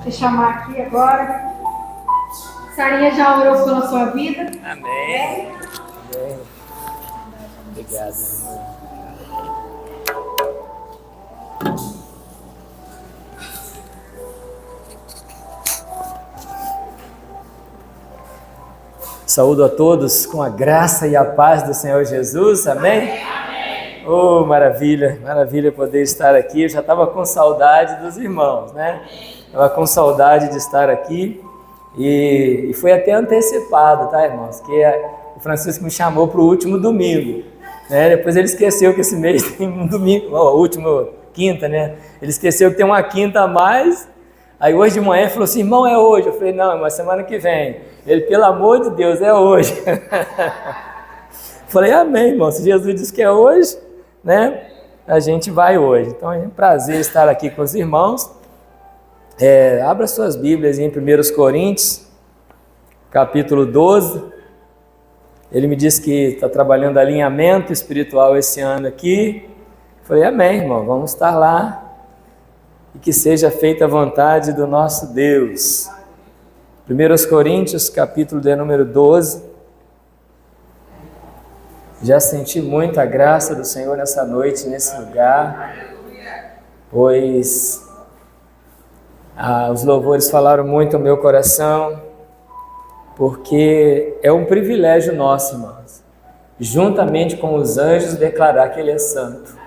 te chamar aqui agora. Sarinha já orou pela sua vida? Amém. Amém. Obrigado, irmão. Saúdo a todos com a graça e a paz do Senhor Jesus, amém? Amém. Oh, maravilha, maravilha poder estar aqui. Eu já estava com saudade dos irmãos, né? Estava com saudade de estar aqui e foi até antecipado, tá, irmãos? Que o Francisco me chamou para o último domingo, né? Depois ele esqueceu que esse mês tem um domingo, último quinta, né? Ele esqueceu que tem uma quinta a mais. Aí hoje de manhã ele falou assim, irmão, é hoje. Eu falei, não, é uma semana que vem. Ele, pelo amor de Deus, é hoje. Falei, amém, irmão, se Jesus disse que é hoje, né, a gente vai hoje. Então é um prazer estar aqui com os irmãos. Abra suas Bíblias em 1 Coríntios, capítulo 12. Ele me disse que está trabalhando alinhamento espiritual esse ano aqui. Falei, amém, irmão, vamos estar lá. E que seja feita a vontade do nosso Deus. 1 Coríntios, capítulo de número 12. Já senti muito a graça do Senhor nessa noite, nesse lugar, pois os louvores falaram muito ao meu coração, porque é um privilégio nosso, irmãos, juntamente com os anjos, declarar que Ele é santo.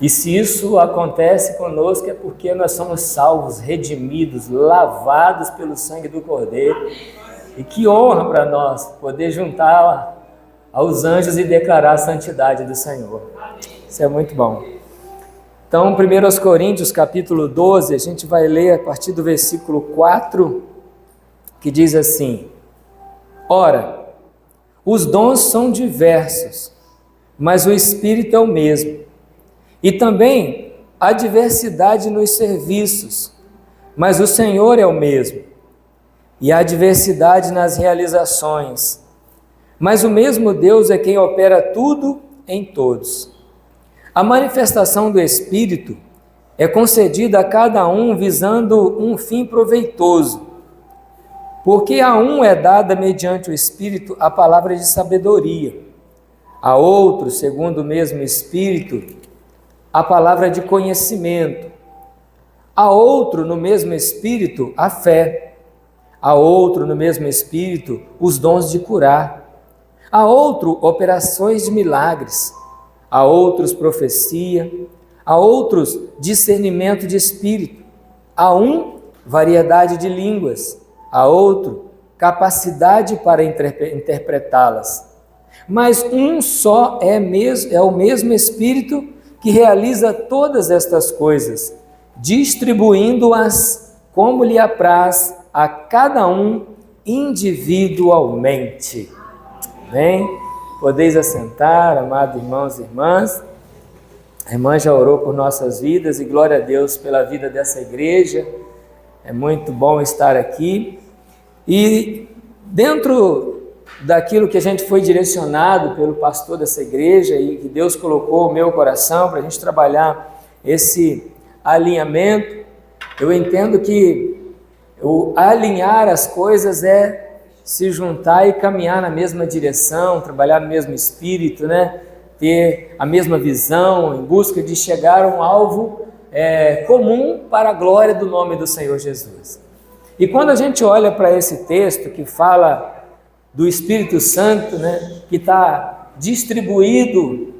E se isso acontece conosco é porque nós somos salvos, redimidos, lavados pelo sangue do Cordeiro. E que honra para nós poder juntar aos anjos e declarar a santidade do Senhor. Isso é muito bom. Então, 1 Coríntios capítulo 12, a gente vai ler a partir do versículo 4, que diz assim: Ora, os dons são diversos, mas o Espírito é o mesmo. E também há diversidade nos serviços, mas o Senhor é o mesmo. E há diversidade nas realizações, mas o mesmo Deus é quem opera tudo em todos. A manifestação do Espírito é concedida a cada um visando um fim proveitoso, porque a um é dada mediante o Espírito a palavra de sabedoria, a outro, segundo o mesmo Espírito, a palavra de conhecimento, a outro no mesmo Espírito a fé, a outro no mesmo Espírito os dons de curar, a outro operações de milagres, a outros profecia, a outros discernimento de espírito, a um variedade de línguas, a outro capacidade para interpretá-las. Mas um só é o mesmo Espírito que realiza todas estas coisas, distribuindo-as como lhe apraz a cada um individualmente. Amém? Podeis assentar, amados irmãos e irmãs. A irmã já orou por nossas vidas e glória a Deus pela vida dessa igreja. É muito bom estar aqui. E dentro daquilo que a gente foi direcionado pelo pastor dessa igreja e que Deus colocou no meu coração para a gente trabalhar esse alinhamento, eu entendo que o alinhar as coisas é se juntar e caminhar na mesma direção, trabalhar no mesmo espírito, né? Ter a mesma visão em busca de chegar a um alvo comum para a glória do nome do Senhor Jesus. E quando a gente olha para esse texto que fala do Espírito Santo, né, que está distribuído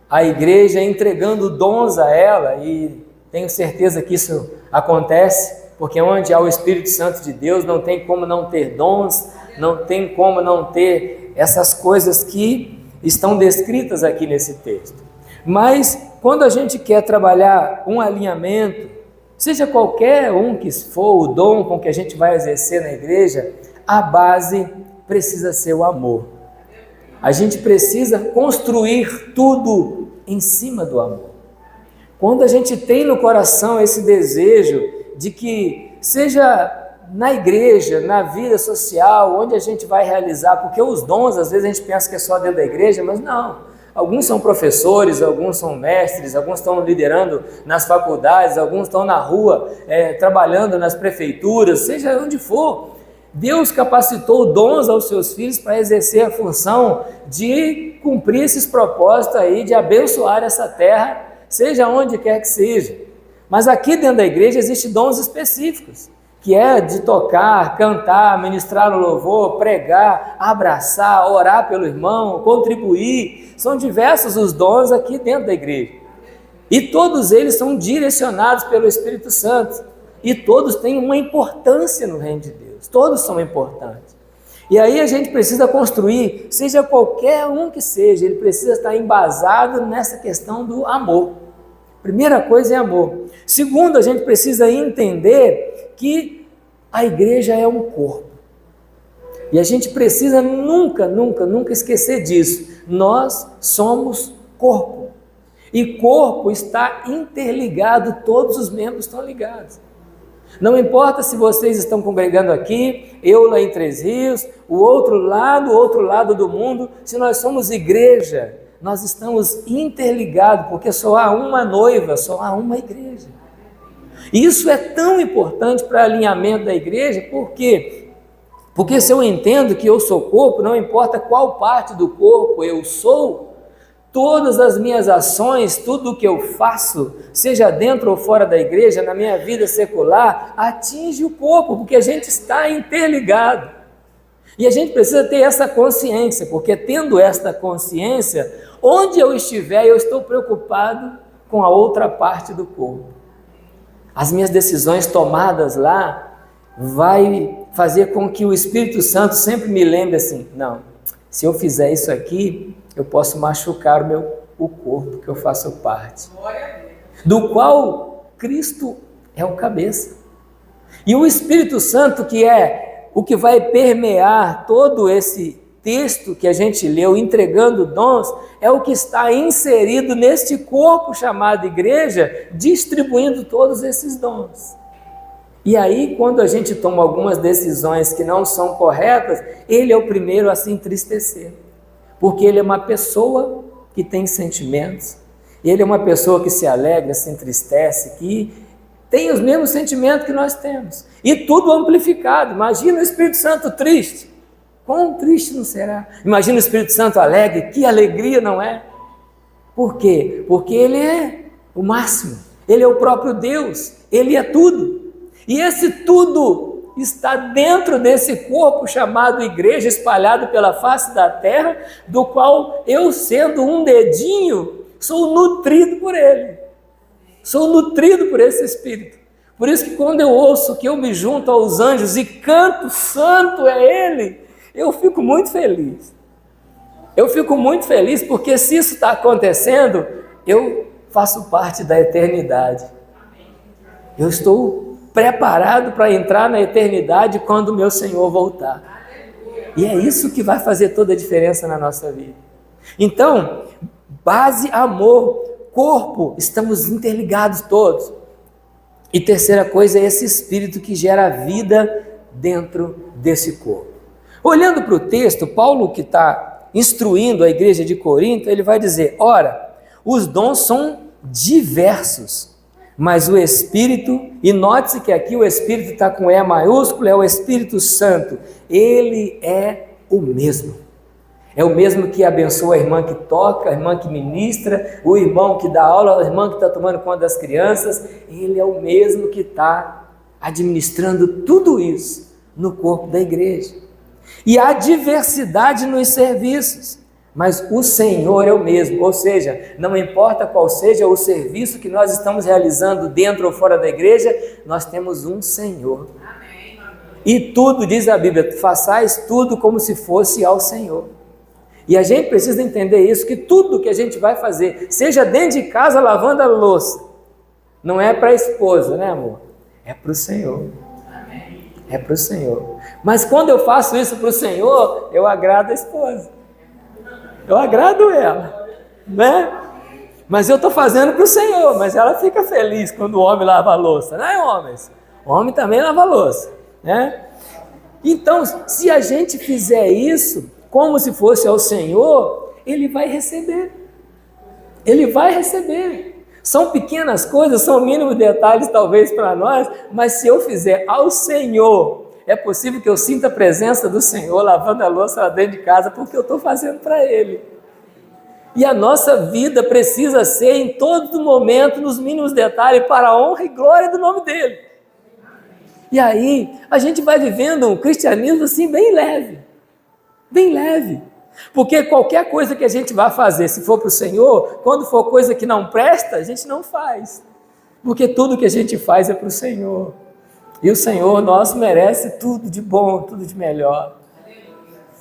à igreja, entregando dons a ela, e tenho certeza que isso acontece, porque onde há o Espírito Santo de Deus não tem como não ter dons, não tem como não ter essas coisas que estão descritas aqui nesse texto. Mas quando a gente quer trabalhar um alinhamento, seja qualquer um que for o dom com que a gente vai exercer na igreja, a base precisa ser o amor. A gente precisa construir tudo em cima do amor. Quando a gente tem no coração esse desejo de que seja na igreja, na vida social, onde a gente vai realizar, porque os dons às vezes a gente pensa que é só dentro da igreja, mas não. Alguns são professores, alguns são mestres, alguns estão liderando nas faculdades, alguns estão na rua, trabalhando nas prefeituras, seja onde for. Deus capacitou dons aos seus filhos para exercer a função de cumprir esses propósitos aí, de abençoar essa terra, seja onde quer que seja. Mas aqui dentro da igreja existem dons específicos, que é de tocar, cantar, ministrar no louvor, pregar, abraçar, orar pelo irmão, contribuir. São diversos os dons aqui dentro da igreja. E todos eles são direcionados pelo Espírito Santo. E todos têm uma importância no reino de Deus. Todos são importantes. E aí a gente precisa construir, seja qualquer um que seja, ele precisa estar embasado nessa questão do amor. Primeira coisa é amor. Segundo, a gente precisa entender que a igreja é um corpo. E a gente precisa nunca esquecer disso. Nós somos corpo. E corpo está interligado, todos os membros estão ligados. Não importa se vocês estão congregando aqui, eu lá em Três Rios, o outro lado do mundo, se nós somos igreja, nós estamos interligados, porque só há uma noiva, só há uma igreja. E isso é tão importante para o alinhamento da igreja, por quê? Porque se eu entendo que eu sou corpo, não importa qual parte do corpo eu sou, todas as minhas ações, tudo o que eu faço, seja dentro ou fora da igreja, na minha vida secular, atinge o corpo, porque a gente está interligado. E a gente precisa ter essa consciência, porque tendo esta consciência, onde eu estiver, eu estou preocupado com a outra parte do corpo. As minhas decisões tomadas lá vai fazer com que o Espírito Santo sempre me lembre assim, não, se eu fizer isso aqui, eu posso machucar o corpo que eu faço parte, do qual Cristo é o cabeça. E o Espírito Santo, que é o que vai permear todo esse texto que a gente leu, entregando dons, é o que está inserido neste corpo chamado igreja, distribuindo todos esses dons. E aí, quando a gente toma algumas decisões que não são corretas, ele é o primeiro a se entristecer. Porque ele é uma pessoa que tem sentimentos, ele é uma pessoa que se alegra, se entristece, que tem os mesmos sentimentos que nós temos, e tudo amplificado. Imagina o Espírito Santo triste, quão triste não será? Imagina o Espírito Santo alegre, que alegria, não é? Por quê? Porque ele é o máximo, ele é o próprio Deus, ele é tudo, e esse tudo está dentro desse corpo chamado igreja, espalhado pela face da terra, do qual eu, sendo um dedinho, sou nutrido por ele, sou nutrido por esse Espírito. Por isso que quando eu ouço que eu me junto aos anjos e canto, santo é ele, eu fico muito feliz. Eu fico muito feliz porque se isso está acontecendo, eu faço parte da eternidade. Eu estou preparado para entrar na eternidade quando o meu Senhor voltar. E é isso que vai fazer toda a diferença na nossa vida. Então, base, amor, corpo, estamos interligados todos. E terceira coisa é esse Espírito que gera vida dentro desse corpo. Olhando para o texto, Paulo, que está instruindo a igreja de Corinto, ele vai dizer, ora, os dons são diversos, mas o Espírito, e note-se que aqui o Espírito está com E maiúsculo, é o Espírito Santo, ele é o mesmo. É o mesmo que abençoa a irmã que toca, a irmã que ministra, o irmão que dá aula, a irmã que está tomando conta das crianças, ele é o mesmo que está administrando tudo isso no corpo da igreja. E há diversidade nos serviços, mas o Senhor é o mesmo, ou seja, não importa qual seja o serviço que nós estamos realizando dentro ou fora da igreja, nós temos um Senhor. Amém. E tudo, diz a Bíblia, façais tudo como se fosse ao Senhor. E a gente precisa entender isso, que tudo que a gente vai fazer, seja dentro de casa lavando a louça, não é para a esposa, né, amor? É para o Senhor. Amém. É para o Senhor. Mas quando eu faço isso para o Senhor, eu agrado a esposa. Eu agrado ela, né? Mas eu estou fazendo para o Senhor, mas ela fica feliz quando o homem lava a louça, não é, homens? O homem também lava a louça, né? Então, se a gente fizer isso como se fosse ao Senhor, ele vai receber. Ele vai receber. São pequenas coisas, são mínimos detalhes talvez para nós, mas se eu fizer ao Senhor, é possível que eu sinta a presença do Senhor lavando a louça lá dentro de casa, porque eu estou fazendo para Ele. E a nossa vida precisa ser em todo momento, nos mínimos detalhes, para a honra e glória do nome dEle. E aí, a gente vai vivendo um cristianismo assim bem leve. Bem leve. Porque qualquer coisa que a gente vai fazer, se for para o Senhor, quando for coisa que não presta, a gente não faz. Porque tudo que a gente faz é para o Senhor. E o Senhor nosso merece tudo de bom, tudo de melhor.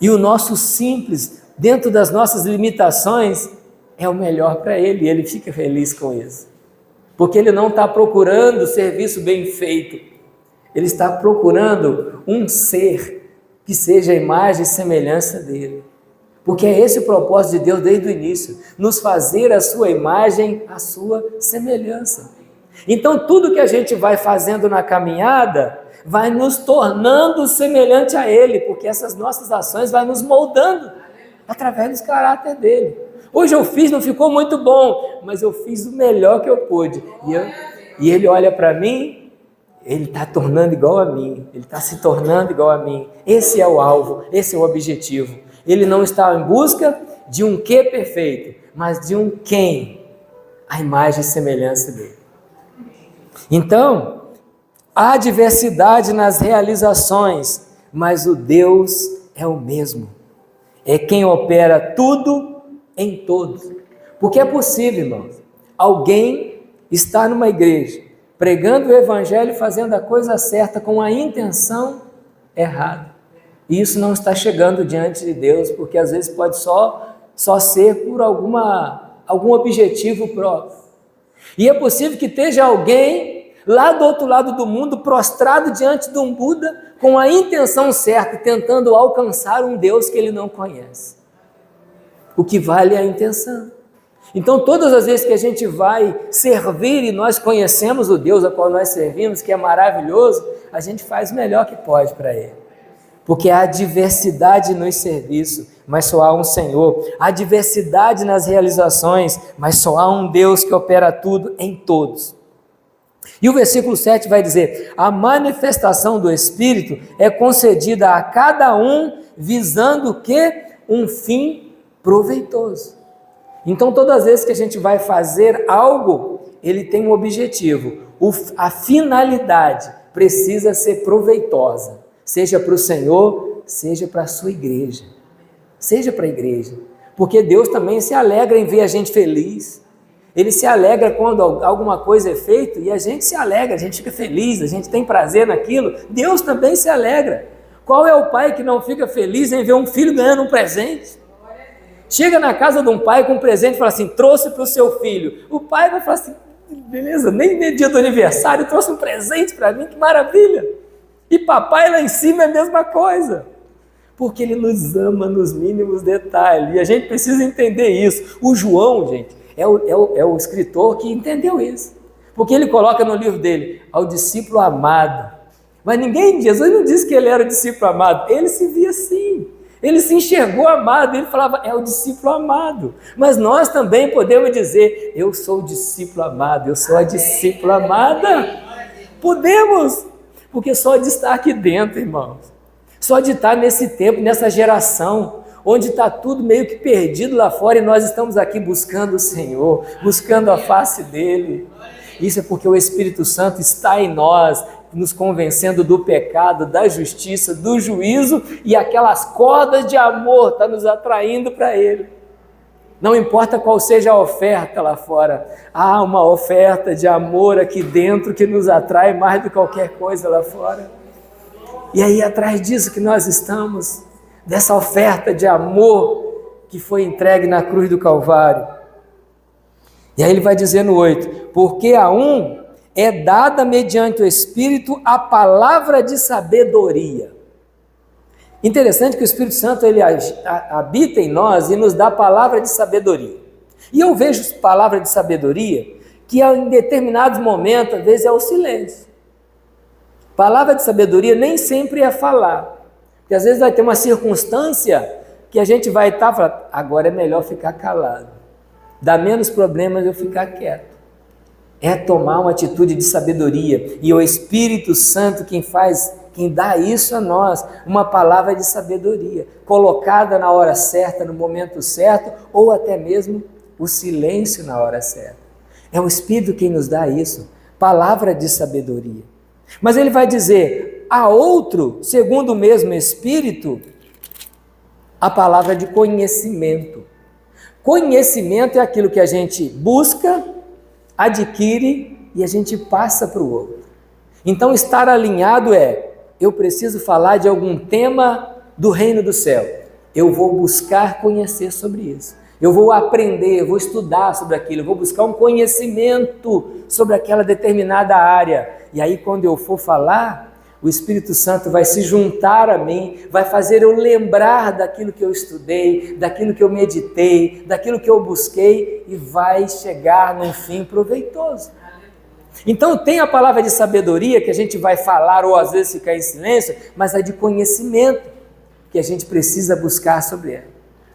E o nosso simples, dentro das nossas limitações, é o melhor para Ele. E Ele fica feliz com isso. Porque Ele não está procurando serviço bem feito. Ele está procurando um ser que seja a imagem e semelhança dEle. Porque é esse o propósito de Deus desde o início, nos fazer a sua imagem, a sua semelhança. Então tudo que a gente vai fazendo na caminhada, vai nos tornando semelhante a Ele, porque essas nossas ações vão nos moldando, através do caráter dEle. Hoje eu fiz, não ficou muito bom, mas eu fiz o melhor que eu pude. E Ele olha para mim, Ele está tornando igual a mim, Ele está se tornando igual a mim. Esse é o alvo, esse é o objetivo. Ele não está em busca de um quê perfeito, mas de um quem, a imagem e semelhança dele. Então, há diversidade nas realizações, mas o Deus é o mesmo. É quem opera tudo em todos. Porque é possível, irmãos, alguém estar numa igreja, pregando o evangelho, fazendo a coisa certa com a intenção errada. E isso não está chegando diante de Deus, porque às vezes pode só ser por algum objetivo próprio. E é possível que esteja alguém lá do outro lado do mundo, prostrado diante de um Buda, com a intenção certa, tentando alcançar um Deus que ele não conhece. O que vale é a intenção. Então, todas as vezes que a gente vai servir e nós conhecemos o Deus a qual nós servimos, que é maravilhoso, a gente faz o melhor que pode para Ele. Porque há diversidade nos serviços, mas só há um Senhor. Há diversidade nas realizações, mas só há um Deus que opera tudo em todos. E o versículo 7 vai dizer: a manifestação do Espírito é concedida a cada um, visando o quê? Um fim proveitoso. Então, todas as vezes que a gente vai fazer algo, ele tem um objetivo. A finalidade precisa ser proveitosa. Seja para o Senhor, seja para a sua igreja. Seja para a igreja. Porque Deus também se alegra em ver a gente feliz. Ele se alegra quando alguma coisa é feita e a gente se alegra, a gente fica feliz, a gente tem prazer naquilo. Deus também se alegra. Qual é o pai que não fica feliz em ver um filho ganhando um presente? Chega na casa de um pai com um presente e fala assim: trouxe para o seu filho. O pai vai falar assim: beleza, nem dia do aniversário, trouxe um presente para mim, que maravilha. E papai lá em cima é a mesma coisa, porque ele nos ama nos mínimos detalhes, e a gente precisa entender isso. O João, gente, é o escritor que entendeu isso, porque ele coloca no livro dele, ao discípulo amado. Mas Jesus não disse que ele era o discípulo amado, ele se via assim, ele se enxergou amado, ele falava, é o discípulo amado. Mas nós também podemos dizer, eu sou o discípulo amado, eu sou a discípula amada. Podemos. Porque só de estar aqui dentro, irmãos, só de estar nesse tempo, nessa geração, onde está tudo meio que perdido lá fora e nós estamos aqui buscando o Senhor, buscando a face dEle. Isso é porque o Espírito Santo está em nós, nos convencendo do pecado, da justiça, do juízo, e aquelas cordas de amor estão nos atraindo para Ele. Não importa qual seja a oferta lá fora, há uma oferta de amor aqui dentro que nos atrai mais do que qualquer coisa lá fora. E aí atrás disso que nós estamos, dessa oferta de amor que foi entregue na cruz do Calvário. E aí ele vai dizer no 8, porque a um é dada mediante o Espírito a palavra de sabedoria. Interessante que o Espírito Santo ele habita em nós e nos dá palavra de sabedoria. E eu vejo palavra de sabedoria que em determinados momentos, às vezes é o silêncio. Palavra de sabedoria nem sempre é falar. Porque às vezes vai ter uma circunstância que a gente vai estar falando, agora é melhor ficar calado. dá menos problemas eu ficar quieto. É tomar uma atitude de sabedoria, e o Espírito Santo quem dá isso a nós, uma palavra de sabedoria, colocada na hora certa, no momento certo, ou até mesmo o silêncio na hora certa. É o Espírito quem nos dá isso, palavra de sabedoria. Mas ele vai dizer, a outro, segundo o mesmo Espírito, a palavra de conhecimento. Conhecimento é aquilo que a gente busca, adquire e a gente passa para o outro. Então estar alinhado eu preciso falar de algum tema do reino do céu. Eu vou buscar conhecer sobre isso. Eu vou aprender, eu vou estudar sobre aquilo, eu vou buscar um conhecimento sobre aquela determinada área. E aí quando eu for falar, o Espírito Santo vai se juntar a mim, vai fazer eu lembrar daquilo que eu estudei, daquilo que eu meditei, daquilo que eu busquei e vai chegar num fim proveitoso. Então tem a palavra de sabedoria que a gente vai falar ou às vezes ficar em silêncio, mas a de conhecimento que a gente precisa buscar sobre ela.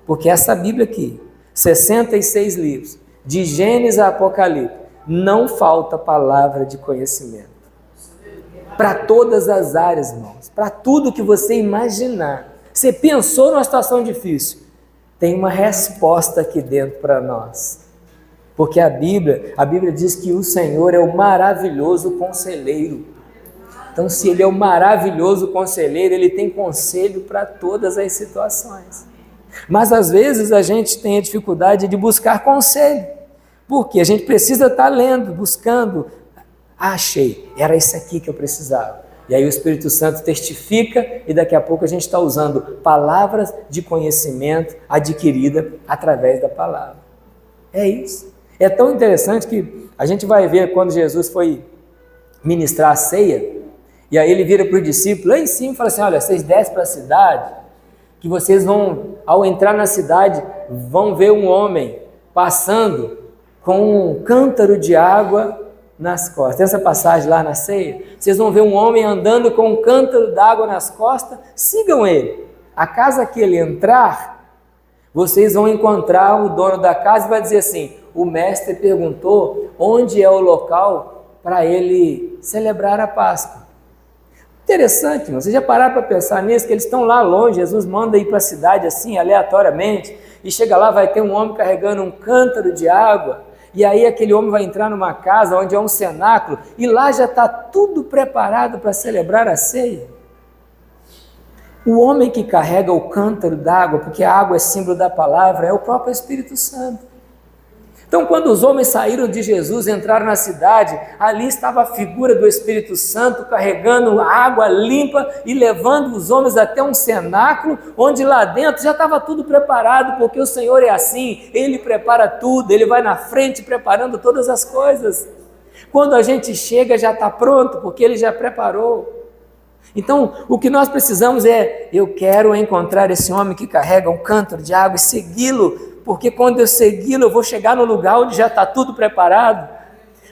Porque essa Bíblia aqui, 66 livros, de Gênesis a Apocalipse, não falta palavra de conhecimento. Para todas as áreas, irmãos, para tudo que você imaginar. Você pensou numa situação difícil, tem uma resposta aqui dentro para nós. Porque a Bíblia diz que o Senhor é o maravilhoso conselheiro. Então, se Ele é o maravilhoso conselheiro, Ele tem conselho para todas as situações. Mas às vezes a gente tem a dificuldade de buscar conselho. Porque a gente precisa estar lendo, buscando. Achei, era isso aqui que eu precisava. E aí o Espírito Santo testifica e daqui a pouco a gente está usando palavras de conhecimento adquirida através da palavra. É isso. É tão interessante que a gente vai ver quando Jesus foi ministrar a ceia, e aí ele vira para o discípulo lá em cima e fala assim, olha, vocês descem para a cidade, que vocês vão, ao entrar na cidade, vão ver um homem passando com um cântaro de água nas costas. Tem essa passagem lá na ceia? Vocês vão ver um homem andando com um cântaro d'água nas costas, sigam ele. A casa que ele entrar, vocês vão encontrar o dono da casa e vai dizer assim, o mestre perguntou onde é o local para ele celebrar a Páscoa. Interessante, irmão. Vocês já pararam para pensar nisso, que eles estão lá longe, Jesus manda ir para a cidade assim, aleatoriamente, e chega lá, vai ter um homem carregando um cântaro de água, e aí aquele homem vai entrar numa casa onde é um cenáculo, e lá já está tudo preparado para celebrar a ceia. O homem que carrega o cântaro d'água, porque a água é símbolo da palavra, é o próprio Espírito Santo. Então, quando os homens saíram de Jesus, entraram na cidade, ali estava a figura do Espírito Santo carregando água limpa e levando os homens até um cenáculo, onde lá dentro já estava tudo preparado, porque o Senhor é assim, Ele prepara tudo, Ele vai na frente preparando todas as coisas. Quando a gente chega já está pronto, porque Ele já preparou. Então, o que nós precisamos eu quero encontrar esse homem que carrega um cântaro de água e segui-lo, porque quando eu segui-lo, eu vou chegar no lugar onde já está tudo preparado.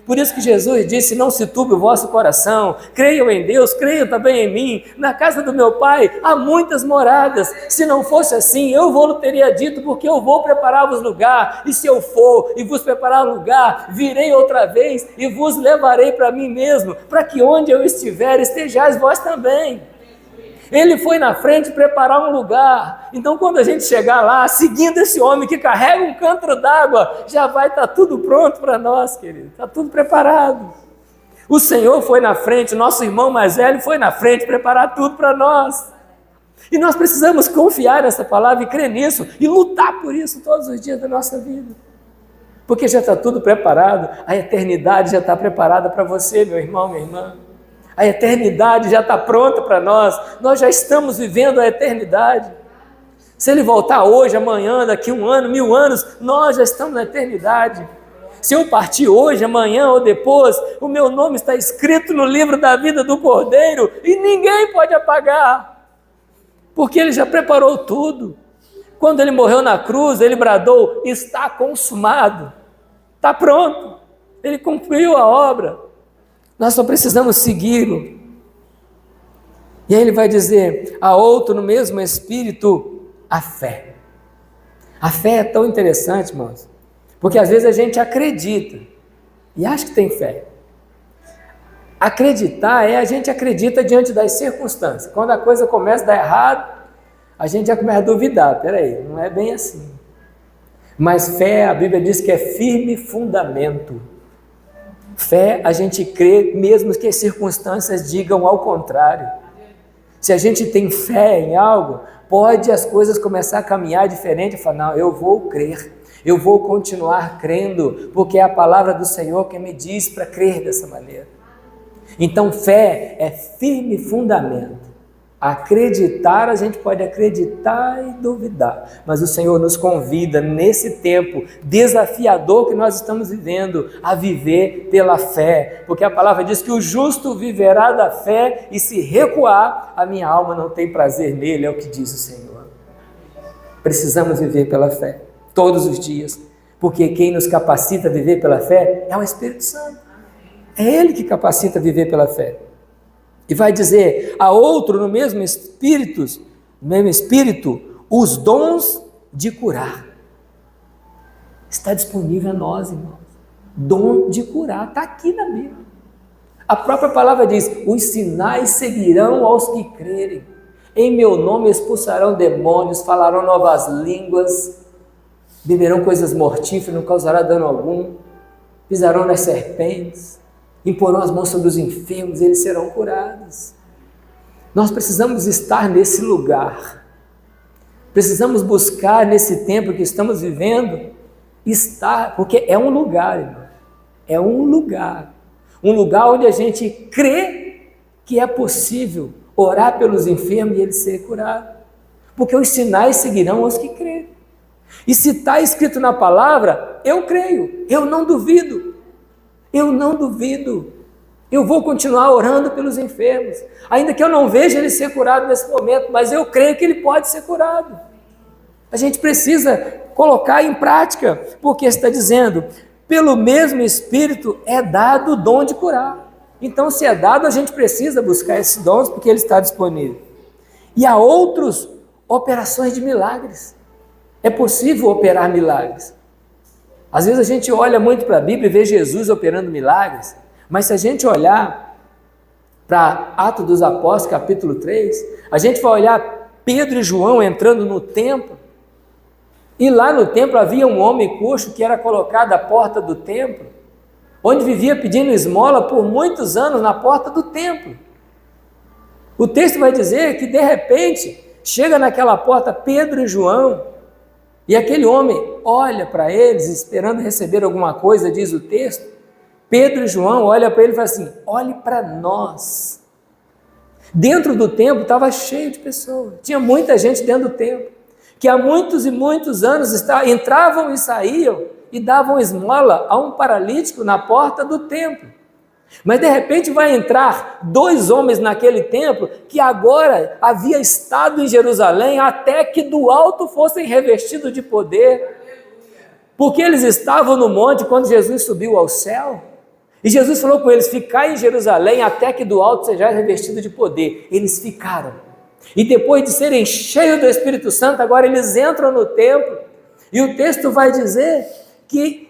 Por isso que Jesus disse, não se turbe o vosso coração, creiam em Deus, creiam também em mim, na casa do meu Pai há muitas moradas, se não fosse assim, eu vou teria dito, porque eu vou preparar-vos lugar, e se eu for e vos preparar lugar, virei outra vez e vos levarei para mim mesmo, para que onde eu estiver, estejais vós também. Ele foi na frente preparar um lugar. Então quando a gente chegar lá, seguindo esse homem que carrega um cântaro d'água, já vai estar tudo pronto para nós, querido. Está tudo preparado. O Senhor foi na frente, nosso irmão mais velho foi na frente preparar tudo para nós. E nós precisamos confiar nessa palavra e crer nisso e lutar por isso todos os dias da nossa vida. Porque já está tudo preparado, a eternidade já está preparada para você, meu irmão, minha irmã. A eternidade já está pronta para nós já estamos vivendo a eternidade. Se Ele voltar hoje, amanhã, daqui 1 ano, 1000 anos, nós já estamos na eternidade. Se eu partir hoje, amanhã ou depois, o meu nome está escrito no livro da vida do Cordeiro e ninguém pode apagar, porque Ele já preparou tudo. Quando Ele morreu na cruz, Ele bradou, está consumado, está pronto, Ele cumpriu a obra. Nós só precisamos segui-lo. E aí ele vai dizer, a outro no mesmo Espírito, a fé. A fé é tão interessante, irmãos, Porque às vezes a gente acredita e acha que tem fé. Acreditar a gente acredita diante das circunstâncias. Quando a coisa começa a dar errado, a gente já começa a duvidar. Peraí, não é bem assim. Mas fé, a Bíblia diz que é firme fundamento. Fé, a gente crê mesmo que as circunstâncias digam ao contrário. Se a gente tem fé em algo, pode as coisas começar a caminhar diferente e falar, não, eu vou crer, eu vou continuar crendo, porque é a palavra do Senhor que me diz para crer dessa maneira. Então fé é firme fundamento. Acreditar, a gente pode acreditar e duvidar, mas o Senhor nos convida nesse tempo desafiador que nós estamos vivendo a viver pela fé, porque a palavra diz que o justo viverá da fé e se recuar, a minha alma não tem prazer nele, é o que diz o Senhor. Precisamos viver pela fé, todos os dias, porque quem nos capacita a viver pela fé é o Espírito Santo, é Ele que capacita a viver pela fé. E vai dizer a outro no mesmo espírito, os dons de curar. Está disponível a nós, irmãos. Dom de curar, está aqui na Bíblia. A própria palavra diz, os sinais seguirão aos que crerem. Em meu nome expulsarão demônios, falarão novas línguas, beberão coisas mortíferas, não causará dano algum, pisarão nas serpentes, imporão as mãos sobre os enfermos e eles serão curados. Nós precisamos estar nesse lugar, precisamos buscar nesse tempo que estamos vivendo, estar, porque é um lugar, irmão, é um lugar onde a gente crê que é possível orar pelos enfermos e eles serem curados, porque os sinais seguirão aos que crêem. E se está escrito na palavra, eu creio, eu não duvido. Eu vou continuar orando pelos enfermos, ainda que eu não veja ele ser curado nesse momento, mas eu creio que ele pode ser curado. A gente precisa colocar em prática, porque está dizendo, pelo mesmo Espírito é dado o dom de curar. Então, se é dado, a gente precisa buscar esses dons, porque ele está disponível. E há outras operações de milagres. É possível operar milagres. Às vezes a gente olha muito para a Bíblia e vê Jesus operando milagres, mas se a gente olhar para Atos dos Apóstolos, capítulo 3, a gente vai olhar Pedro e João entrando no templo, e lá no templo havia um homem coxo que era colocado à porta do templo, onde vivia pedindo esmola por muitos anos na porta do templo. O texto vai dizer que de repente chega naquela porta Pedro e João, e aquele homem olha para eles, esperando receber alguma coisa, diz o texto. Pedro e João olham para ele e falam assim, olhe para nós. Dentro do templo estava cheio de pessoas, tinha muita gente dentro do templo, que há muitos e muitos anos entravam e saíam e davam esmola a um paralítico na porta do templo. Mas de repente vai entrar 2 homens naquele templo que agora havia estado em Jerusalém até que do alto fossem revestidos de poder, porque eles estavam no monte quando Jesus subiu ao céu, e Jesus falou com eles, ficai em Jerusalém até que do alto sejais revestidos de poder. Eles ficaram, e depois de serem cheios do Espírito Santo, agora eles entram no templo, e o texto vai dizer que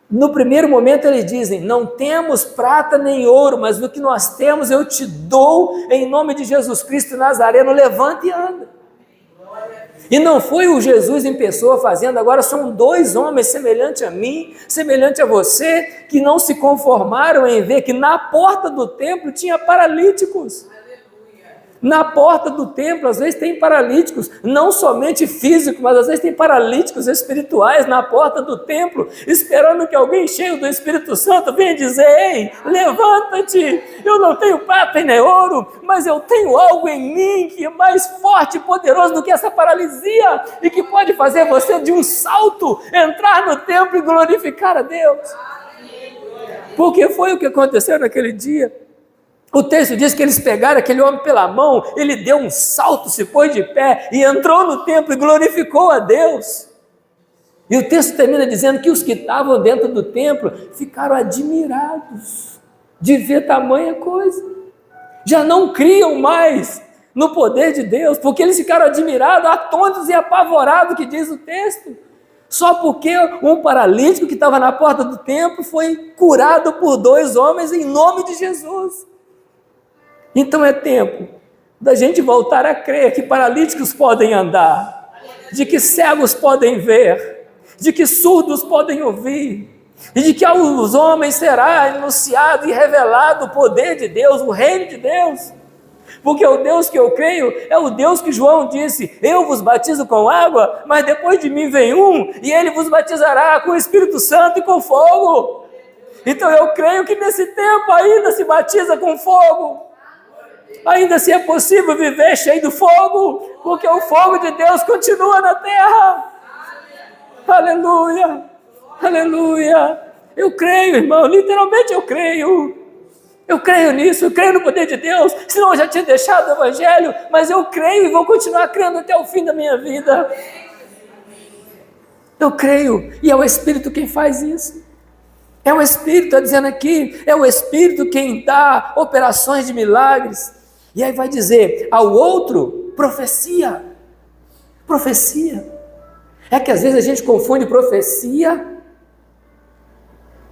no primeiro momento eles dizem, não temos prata nem ouro, mas o que nós temos eu te dou em nome de Jesus Cristo Nazareno, levanta e anda. E não foi o Jesus em pessoa fazendo, agora são 2 homens semelhantes a mim, semelhante a você, que não se conformaram em ver que na porta do templo tinha paralíticos. Na porta do templo, às vezes tem paralíticos, não somente físicos, mas às vezes tem paralíticos espirituais na porta do templo, esperando que alguém cheio do Espírito Santo venha dizer, ei, levanta-te, eu não tenho prata nem ouro, mas eu tenho algo em mim que é mais forte e poderoso do que essa paralisia, e que pode fazer você de um salto, entrar no templo e glorificar a Deus. Porque foi o que aconteceu naquele dia. O texto diz que eles pegaram aquele homem pela mão, ele deu um salto, se pôs de pé e entrou no templo e glorificou a Deus. E o texto termina dizendo que os que estavam dentro do templo ficaram admirados de ver tamanha coisa. Já não criam mais no poder de Deus, porque eles ficaram admirados, atônitos e apavorados, que diz o texto. Só porque um paralítico que estava na porta do templo foi curado por 2 homens em nome de Jesus. Então é tempo da gente voltar a crer que paralíticos podem andar, de que cegos podem ver, de que surdos podem ouvir, e de que aos homens será anunciado e revelado o poder de Deus, o reino de Deus. Porque o Deus que eu creio é o Deus que João disse: eu vos batizo com água, mas depois de mim vem um, e ele vos batizará com o Espírito Santo e com fogo. Então eu creio que nesse tempo ainda se batiza com fogo, ainda se é possível viver cheio do fogo, porque o fogo de Deus continua na terra. Aleluia, aleluia. Eu creio, irmão, literalmente eu creio. Eu creio nisso, eu creio no poder de Deus, senão eu já tinha deixado o Evangelho, mas eu creio e vou continuar crendo até o fim da minha vida. Eu creio, e é o Espírito quem faz isso. É o Espírito, está dizendo aqui, é o Espírito quem dá operações de milagres. E aí vai dizer, ao outro, profecia. Profecia. É que às vezes a gente confunde profecia,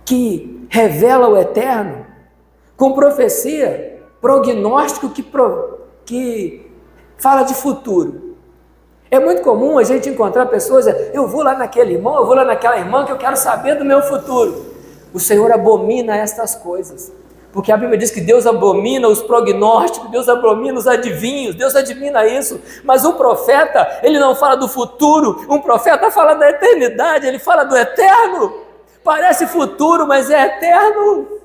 que revela o eterno, com profecia, prognóstico que fala de futuro. É muito comum a gente encontrar pessoas, eu vou lá naquele irmão, eu vou lá naquela irmã que eu quero saber do meu futuro. O Senhor abomina estas coisas, porque a Bíblia diz que Deus abomina os prognósticos, Deus abomina os adivinhos, Deus admina isso, mas um profeta, ele não fala do futuro, um profeta fala da eternidade, ele fala do eterno. Parece futuro, mas é eterno.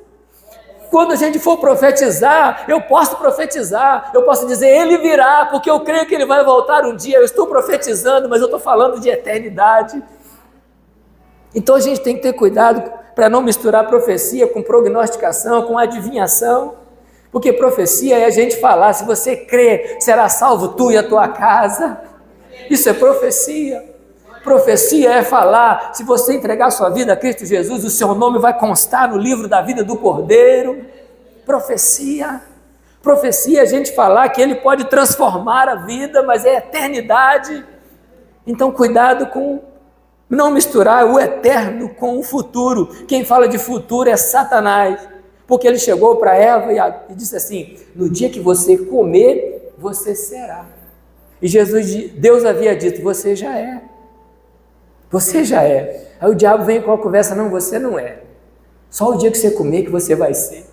Quando a gente for profetizar, eu posso profetizar, eu posso dizer, ele virá, porque eu creio que ele vai voltar um dia. Eu estou profetizando, mas eu estou falando de eternidade. Então a gente tem que ter cuidado para não misturar profecia com prognosticação, com adivinhação, porque profecia é a gente falar, se você crê, será salvo tu e a tua casa. Isso é profecia. Profecia é falar, se você entregar sua vida a Cristo Jesus, o seu nome vai constar no livro da vida do Cordeiro. Profecia. Profecia é a gente falar que ele pode transformar a vida, mas é eternidade. Então cuidado com não misturar o eterno com o futuro. Quem fala de futuro é Satanás, porque ele chegou para Eva e disse assim, no dia que você comer, você será. E Deus havia dito, você já é. Você já é. Aí o diabo vem com a conversa, não, você não é. Só o dia que você comer que você vai ser.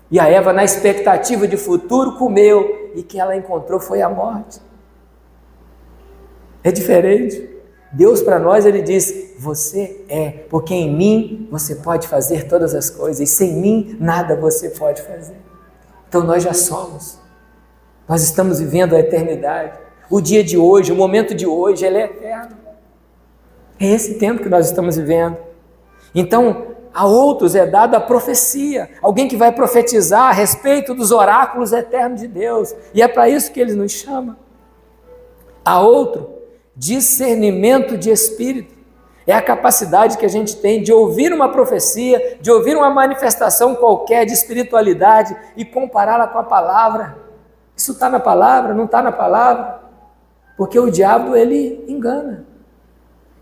E a Eva, na expectativa de futuro, comeu, e que ela encontrou foi a morte. É diferente. Deus para nós, ele diz, você é, porque em mim você pode fazer todas as coisas, e sem mim nada você pode fazer. Então nós já somos. Nós estamos vivendo a eternidade. O dia de hoje, o momento de hoje, ele é eterno. É esse tempo que nós estamos vivendo. Então, a outros é dada a profecia, alguém que vai profetizar a respeito dos oráculos eternos de Deus, e é para isso que ele nos chama. A outro, discernimento de espírito, é a capacidade que a gente tem de ouvir uma profecia, de ouvir uma manifestação qualquer de espiritualidade e compará-la com a palavra. Isso está na palavra, não está na palavra, porque o diabo, ele engana.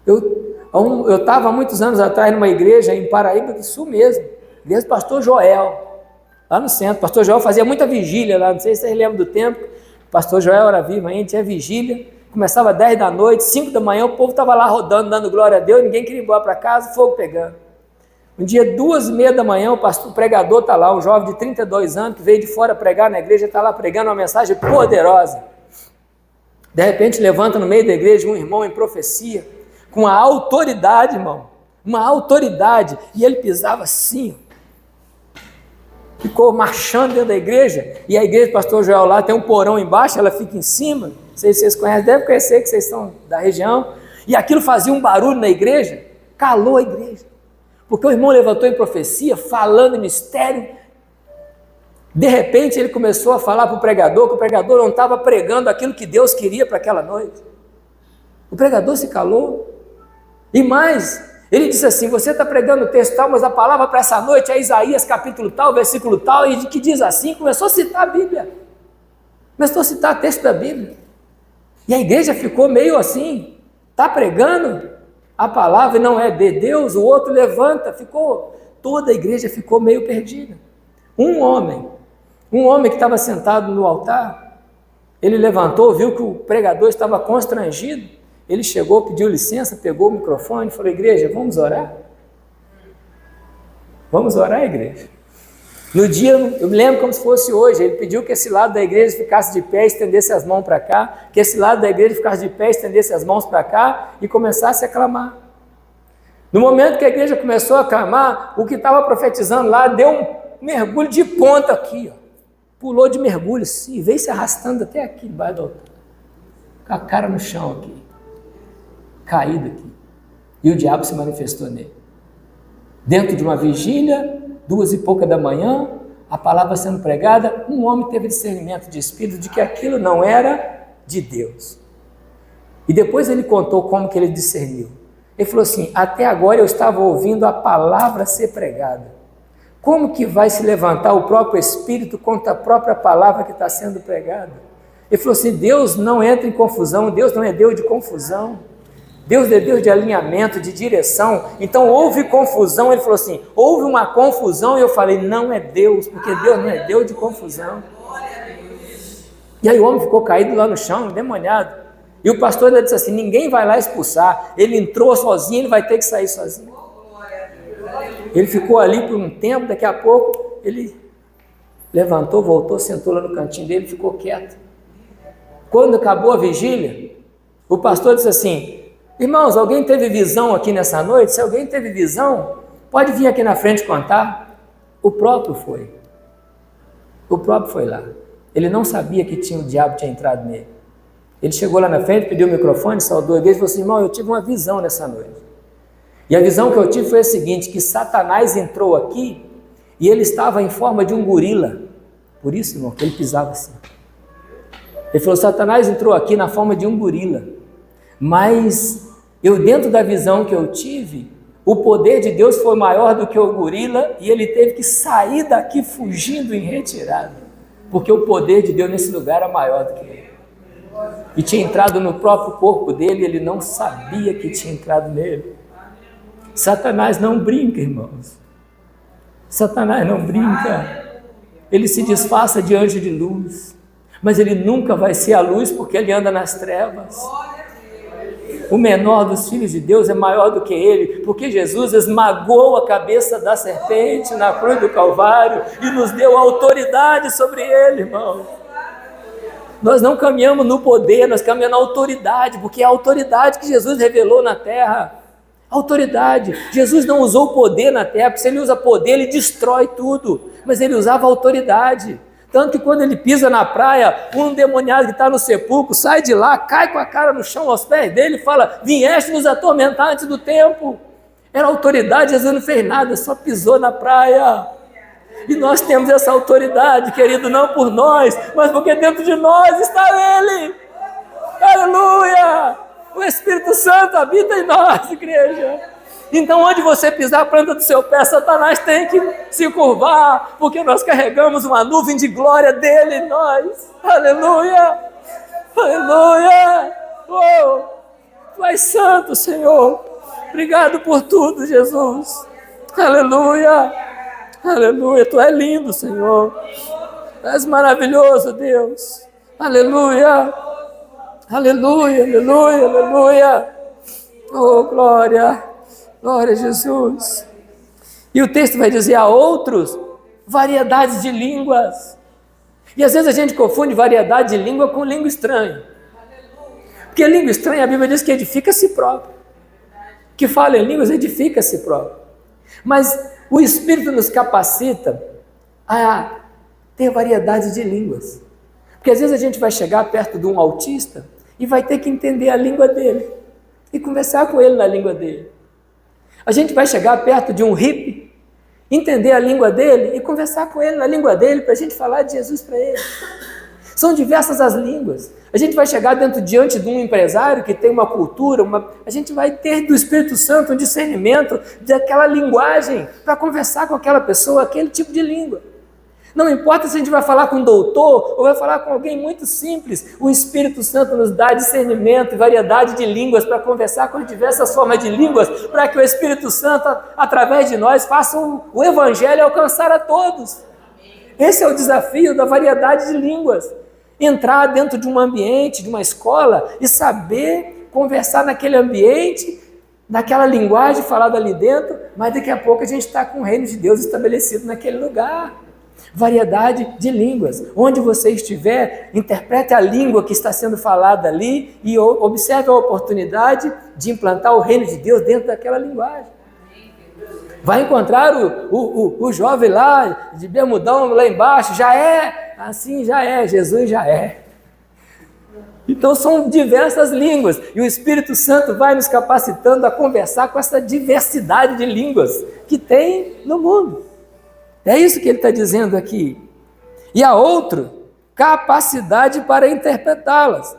Eu estava há muitos anos atrás numa igreja em Paraíba do Sul mesmo, igreja do pastor Joel, lá no centro. Pastor Joel fazia muita vigília lá, não sei se vocês lembram do tempo, o pastor Joel era vivo ainda, tinha vigília, começava às 10 da noite, 5 da manhã, o povo estava lá rodando, dando glória a Deus, ninguém queria ir embora para casa, fogo pegando. Um dia, 2h30 da manhã, o pregador está lá, um jovem de 32 anos, que veio de fora pregar na igreja, está lá pregando uma mensagem poderosa. De repente, levanta no meio da igreja um irmão em profecia, com a autoridade, irmão, uma autoridade, e ele pisava assim, ficou marchando dentro da igreja, e a igreja do pastor Joel lá tem um porão embaixo, ela fica em cima, não sei se vocês conhecem, devem conhecer que vocês são da região, e aquilo fazia um barulho na igreja, calou a igreja, porque o irmão levantou em profecia, falando em mistério. De repente ele começou a falar para o pregador, que o pregador não estava pregando aquilo que Deus queria para aquela noite. O pregador se calou. E mais, ele disse assim, você está pregando o texto tal, mas a palavra para essa noite é Isaías capítulo tal, versículo tal, e que diz assim, começou a citar a Bíblia, começou a citar o texto da Bíblia, e a igreja ficou meio assim, está pregando, a palavra não é de Deus, o outro levanta, toda a igreja ficou meio perdida. Um homem que estava sentado no altar, ele levantou, viu que o pregador estava constrangido, ele chegou, pediu licença, pegou o microfone e falou: igreja, vamos orar? Vamos orar, igreja? No dia, eu me lembro como se fosse hoje, ele pediu que esse lado da igreja ficasse de pé, estendesse as mãos para cá, que esse lado da igreja ficasse de pé, estendesse as mãos para cá e começasse a clamar. No momento que a igreja começou a clamar, o que estava profetizando lá deu um mergulho de ponta aqui, ó. Pulou de mergulho assim, e veio se arrastando até aqui debaixo do altar, com a cara no chão aqui, caído aqui, e o diabo se manifestou nele. Dentro de uma vigília, 2h pouca da manhã, a palavra sendo pregada, um homem teve discernimento de espírito de que aquilo não era de Deus. E depois ele contou como que ele discerniu. Ele falou assim: até agora eu estava ouvindo a palavra ser pregada. Como que vai se levantar o próprio Espírito contra a própria palavra que está sendo pregada? Ele falou assim: Deus não entra em confusão, Deus não é Deus de confusão. Deus é Deus de alinhamento, de direção. Então houve confusão. Ele falou assim: houve uma confusão. E eu falei: não é Deus, porque Deus não é Deus de confusão. E aí o homem ficou caído lá no chão, endemoniado. E o pastor ainda disse assim: ninguém vai lá expulsar. Ele entrou sozinho, ele vai ter que sair sozinho. Ele ficou ali por um tempo, daqui a pouco ele levantou, voltou, sentou lá no cantinho dele, ficou quieto. Quando acabou a vigília, o pastor disse assim: irmãos, alguém teve visão aqui nessa noite? Se alguém teve visão, pode vir aqui na frente contar. O próprio foi. O próprio foi lá. Ele não sabia que o diabo tinha entrado nele. Ele chegou lá na frente, pediu o microfone, saudou a igreja e falou assim: irmão, eu tive uma visão nessa noite. E a visão que eu tive foi a seguinte, que Satanás entrou aqui e ele estava em forma de um gorila. Por isso, irmão, que ele pisava assim. Ele falou: Satanás entrou aqui na forma de um gorila. Mas eu, dentro da visão que eu tive, o poder de Deus foi maior do que o gorila e ele teve que sair daqui fugindo em retirada, porque o poder de Deus nesse lugar era maior do que ele. E tinha entrado no próprio corpo dele, ele não sabia que tinha entrado nele. Satanás não brinca, irmãos. Satanás não brinca. Ele se disfarça de anjo de luz, mas ele nunca vai ser a luz porque ele anda nas trevas. O menor dos filhos de Deus é maior do que ele, porque Jesus esmagou a cabeça da serpente na cruz do Calvário e nos deu autoridade sobre ele, irmão. Nós não caminhamos no poder, nós caminhamos na autoridade, porque é a autoridade que Jesus revelou na terra. Autoridade. Jesus não usou poder na terra, porque se ele usa poder, ele destrói tudo, mas ele usava autoridade. Tanto que quando ele pisa na praia, um endemoniado que está no sepulcro sai de lá, cai com a cara no chão aos pés dele e fala: vieste nos atormentar antes do tempo. Era autoridade, Jesus não fez nada, só pisou na praia. E nós temos essa autoridade, querido, não por nós, mas porque dentro de nós está Ele. Aleluia! O Espírito Santo habita em nós, igreja. Então, onde você pisar a planta do seu pé, Satanás tem que se curvar, porque nós carregamos uma nuvem de glória dele em nós. Aleluia! Aleluia! Oh, Tu és santo, Senhor. Obrigado por tudo, Jesus. Aleluia! Aleluia! Tu és lindo, Senhor. Tu és maravilhoso, Deus. Aleluia! Aleluia! Aleluia! Aleluia! Oh, glória! Glória a Jesus. E o texto vai dizer: a outros, variedades de línguas. E às vezes a gente confunde variedade de língua com língua estranha. Porque língua estranha, a Bíblia diz que edifica a si próprio. Que fala em línguas, edifica a si próprio. Mas o Espírito nos capacita a ter variedade de línguas. Porque às vezes a gente vai chegar perto de um autista e vai ter que entender a língua dele e conversar com ele na língua dele. A gente vai chegar perto de um hippie, entender a língua dele e conversar com ele na língua dele para a gente falar de Jesus para ele. São diversas as línguas. A gente vai chegar diante de um empresário que tem uma cultura, a gente vai ter do Espírito Santo um discernimento daquela linguagem para conversar com aquela pessoa, aquele tipo de língua. Não importa se a gente vai falar com um doutor ou vai falar com alguém muito simples, o Espírito Santo nos dá discernimento e variedade de línguas para conversar com diversas formas de línguas, para que o Espírito Santo, através de nós, faça o Evangelho alcançar a todos. Esse é o desafio da variedade de línguas. Entrar dentro de um ambiente, de uma escola e saber conversar naquele ambiente, naquela linguagem falada ali dentro, mas daqui a pouco a gente está com o reino de Deus estabelecido naquele lugar. Variedade de línguas. Onde você estiver, interprete a língua que está sendo falada ali e observe a oportunidade de implantar o reino de Deus dentro daquela linguagem. Vai encontrar o jovem lá, de bermudão lá embaixo, já é, assim já é, Jesus já é. Então são diversas línguas e o Espírito Santo vai nos capacitando a conversar com essa diversidade de línguas que tem no mundo. É isso que ele está dizendo aqui. E a outra, capacidade para interpretá-las.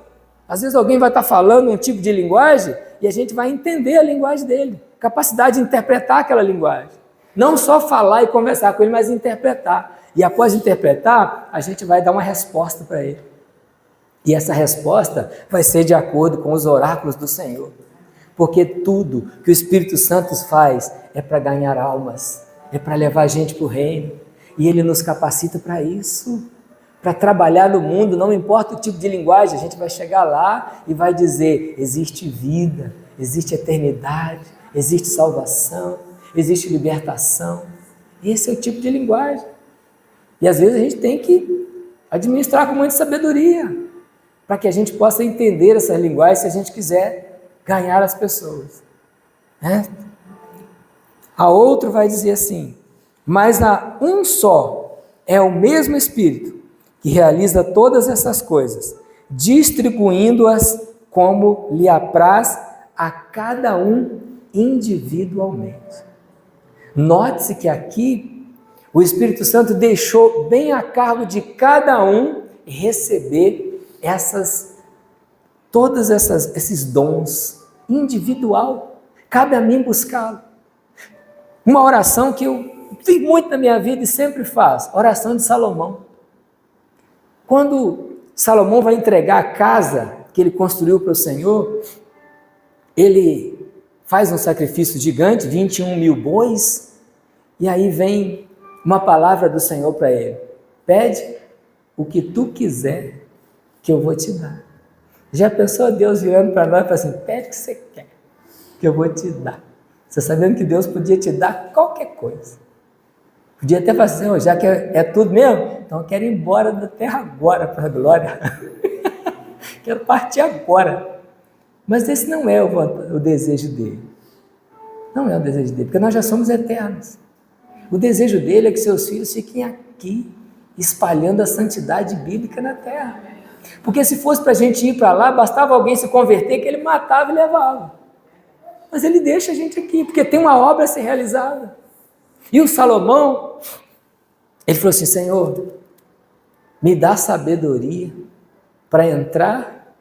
Às vezes alguém vai estar falando um tipo de linguagem e a gente vai entender a linguagem dele. Capacidade de interpretar aquela linguagem. Não só falar e conversar com ele, mas interpretar. E após interpretar, a gente vai dar uma resposta para ele. E essa resposta vai ser de acordo com os oráculos do Senhor. Porque tudo que o Espírito Santo faz é para ganhar almas. É para levar a gente para o reino. E Ele nos capacita para isso. Para trabalhar no mundo, não importa o tipo de linguagem, a gente vai chegar lá e vai dizer, existe vida, existe eternidade, existe salvação, existe libertação. Esse é o tipo de linguagem. E às vezes a gente tem que administrar com muita sabedoria, para que a gente possa entender essas linguagens se a gente quiser ganhar as pessoas. A outra vai dizer assim, mas há um só, é o mesmo Espírito que realiza todas essas coisas, distribuindo-as como lhe apraz a cada um individualmente. Note-se que aqui o Espírito Santo deixou bem a cargo de cada um receber todos esses dons individual. Cabe a mim buscá-lo. Uma oração que eu fiz muito na minha vida e sempre faço, oração de Salomão. Quando Salomão vai entregar a casa que ele construiu para o Senhor, ele faz um sacrifício gigante, 21 mil bois, e aí vem uma palavra do Senhor para ele, pede o que tu quiser que eu vou te dar. Já pensou Deus virando para nós e falando assim, pede o que você quer que eu vou te dar. Você sabendo que Deus podia te dar qualquer coisa. Podia até falar assim, já que é tudo mesmo, então eu quero ir embora da terra agora para a glória. Quero partir agora. Mas esse não é o desejo dele. Não é o desejo dele, porque nós já somos eternos. O desejo dele é que seus filhos fiquem aqui, espalhando a santidade bíblica na terra. Porque se fosse para a gente ir para lá, bastava alguém se converter que ele matava e levava. Mas ele deixa a gente aqui, porque tem uma obra a ser realizada. E o Salomão, ele falou assim, Senhor, me dá sabedoria para entrar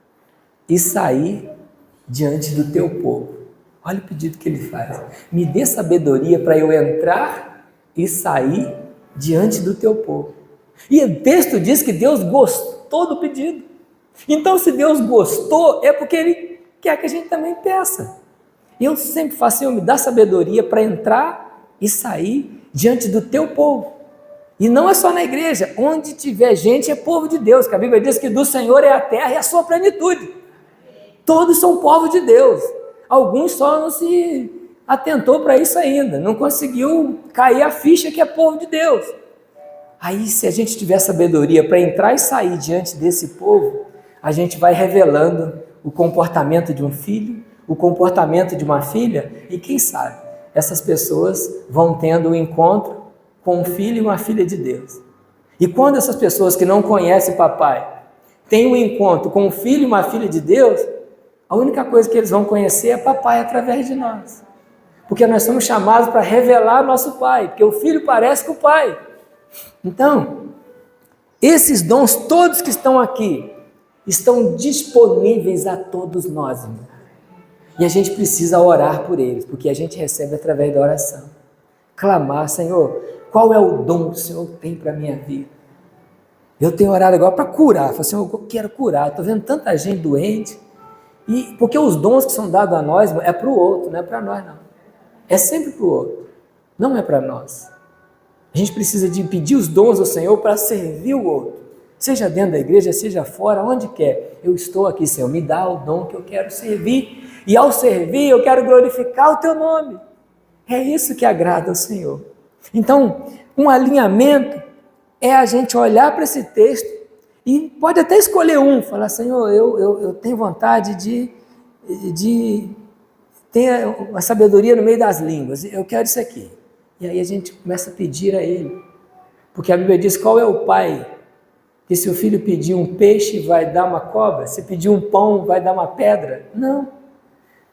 e sair diante do teu povo. Olha o pedido que ele faz. Me dê sabedoria para eu entrar e sair diante do teu povo. E o texto diz que Deus gostou do pedido. Então, se Deus gostou, é porque Ele quer que a gente também peça. Eu sempre faço, Senhor, me dá sabedoria para entrar e sair diante do teu povo. E não é só na igreja, onde tiver gente é povo de Deus, que a Bíblia diz que do Senhor é a terra e a sua plenitude. Todos são povo de Deus. Alguns só não se atentou para isso ainda, não conseguiu cair a ficha que é povo de Deus. Aí, se a gente tiver sabedoria para entrar e sair diante desse povo, a gente vai revelando o comportamento de um filho, o comportamento de uma filha, e quem sabe, essas pessoas vão tendo um encontro com um filho e uma filha de Deus. E quando essas pessoas que não conhecem papai têm um encontro com um filho e uma filha de Deus, a única coisa que eles vão conhecer é papai através de nós. Porque nós somos chamados para revelar nosso pai, porque o filho parece com o pai. Então, esses dons todos que estão aqui, estão disponíveis a todos nós, irmão. E a gente precisa orar por eles, porque a gente recebe através da oração. Clamar, Senhor, Qual é o dom que o Senhor tem para a minha vida? Eu tenho orado agora para curar. Eu falo assim, eu quero curar. Estou vendo tanta gente doente. E porque os dons que são dados a nós é para o outro, não é para nós não. É sempre para o outro, não é para nós. A gente precisa de pedir os dons ao Senhor para servir o outro. Seja dentro da igreja, seja fora, onde quer. Eu estou aqui, Senhor, me dá o dom que eu quero servir. E ao servir, eu quero glorificar o Teu nome. É isso que agrada ao Senhor. Então, um alinhamento é a gente olhar para esse texto e pode até escolher um, falar, Senhor, eu tenho vontade de ter a sabedoria no meio das línguas, eu quero isso aqui. E aí a gente começa a pedir a Ele, porque a Bíblia diz, qual é o pai que se o filho pedir um peixe vai dar uma cobra, se pedir um pão vai dar uma pedra? Não.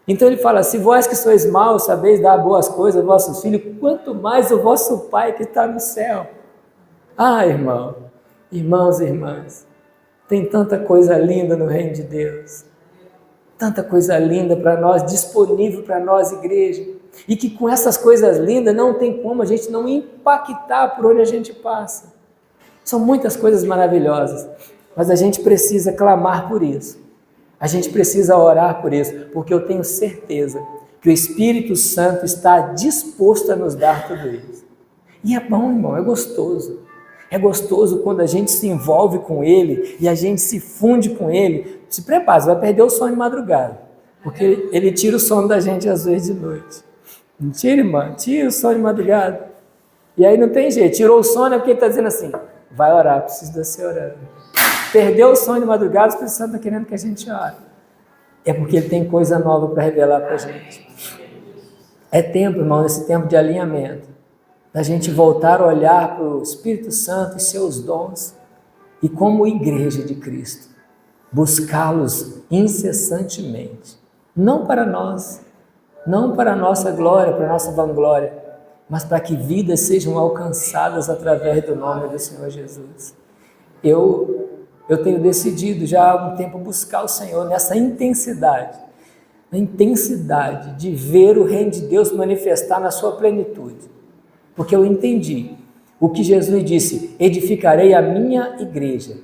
Então ele fala, se vós que sois maus sabeis dar boas coisas aos vossos filhos, quanto mais o vosso Pai que está no céu. Ah, irmãos e irmãs, tem tanta coisa linda no reino de Deus, tanta coisa linda para nós, disponível para nós, igreja, e que com essas coisas lindas não tem como a gente não impactar por onde a gente passa. São muitas coisas maravilhosas, mas a gente precisa clamar por isso, a gente precisa orar por isso, porque eu tenho certeza que o Espírito Santo está disposto a nos dar tudo isso. E é bom, irmão, é gostoso. É gostoso quando a gente se envolve com Ele e a gente se funde com Ele. Se prepara, você vai perder o sono de madrugada, porque Ele tira o sono da gente às vezes de noite. Não tira, irmão, tira o sono de madrugada. E aí não tem jeito, tirou o sono é porque Ele está dizendo assim, vai orar, preciso de você orando. Perdeu o sono de madrugada, o Espírito Santo está querendo que a gente ore. É porque Ele tem coisa nova para revelar para a gente. É tempo, irmão, esse tempo de alinhamento, da gente voltar a olhar para o Espírito Santo e seus dons e como igreja de Cristo, buscá-los incessantemente, não para nós, não para a nossa glória, para a nossa vanglória, mas para que vidas sejam alcançadas através do nome do Senhor Jesus. Eu tenho decidido já há algum tempo buscar o Senhor nessa intensidade, a intensidade de ver o reino de Deus manifestar na sua plenitude. Porque eu entendi o que Jesus disse, edificarei a minha igreja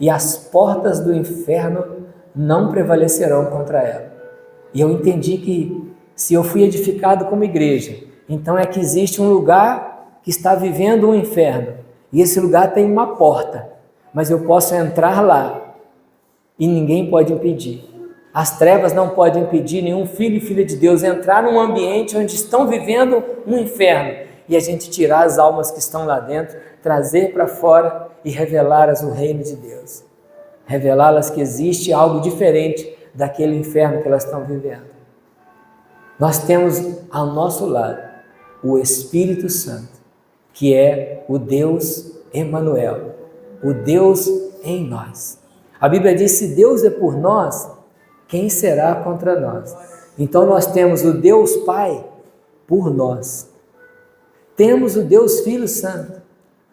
e as portas do inferno não prevalecerão contra ela. E eu entendi que se eu fui edificado como igreja, então é que existe um lugar que está vivendo um inferno e esse lugar tem uma porta, mas eu posso entrar lá e ninguém pode impedir. As trevas não podem impedir nenhum filho e filha de Deus entrar num ambiente onde estão vivendo um inferno e a gente tirar as almas que estão lá dentro, trazer para fora e revelá-las o reino de Deus. Revelá-las que existe algo diferente daquele inferno que elas estão vivendo. Nós temos ao nosso lado o Espírito Santo, que é o Deus Emanuel, o Deus em nós. A Bíblia diz, se Deus é por nós, quem será contra nós? Então nós temos o Deus Pai por nós. Temos o Deus Filho Santo,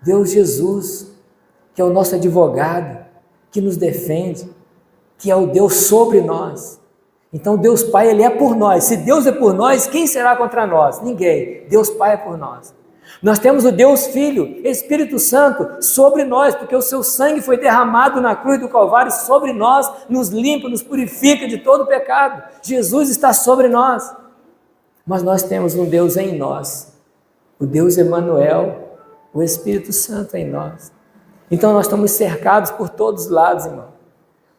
Deus Jesus, que é o nosso advogado, que nos defende, que é o Deus sobre nós. Então Deus Pai, Ele é por nós. Se Deus é por nós, quem será contra nós? Ninguém. Deus Pai é por nós. Nós temos o Deus Filho, Espírito Santo, sobre nós, porque o seu sangue foi derramado na cruz do Calvário sobre nós, nos limpa, nos purifica de todo pecado. Jesus está sobre nós. Mas nós temos um Deus em nós, o Deus Emanuel, o Espírito Santo em nós. Então nós estamos cercados por todos os lados, irmão.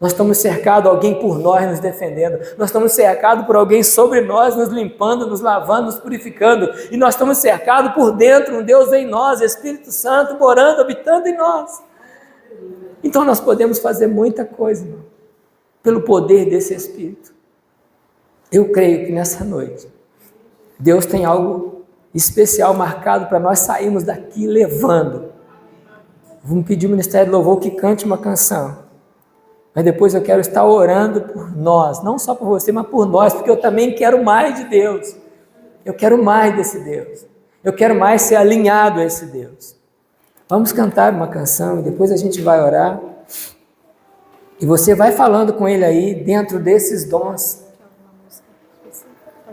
Nós estamos cercados, alguém por nós nos defendendo. Nós estamos cercados por alguém sobre nós, nos limpando, nos lavando, nos purificando. E nós estamos cercados por dentro, um Deus em nós, Espírito Santo, morando, habitando em nós. Então nós podemos fazer muita coisa, irmão, pelo poder desse Espírito. Eu creio que nessa noite, Deus tem algo especial marcado para nós sairmos daqui levando. Vamos pedir ao Ministério do Louvor que cante uma canção. Mas depois eu quero estar orando por nós, não só por você, mas por nós, porque eu também quero mais de Deus. Eu quero mais desse Deus. Eu quero mais ser alinhado a esse Deus. Vamos cantar uma canção e depois a gente vai orar. E você vai falando com Ele aí, dentro desses dons.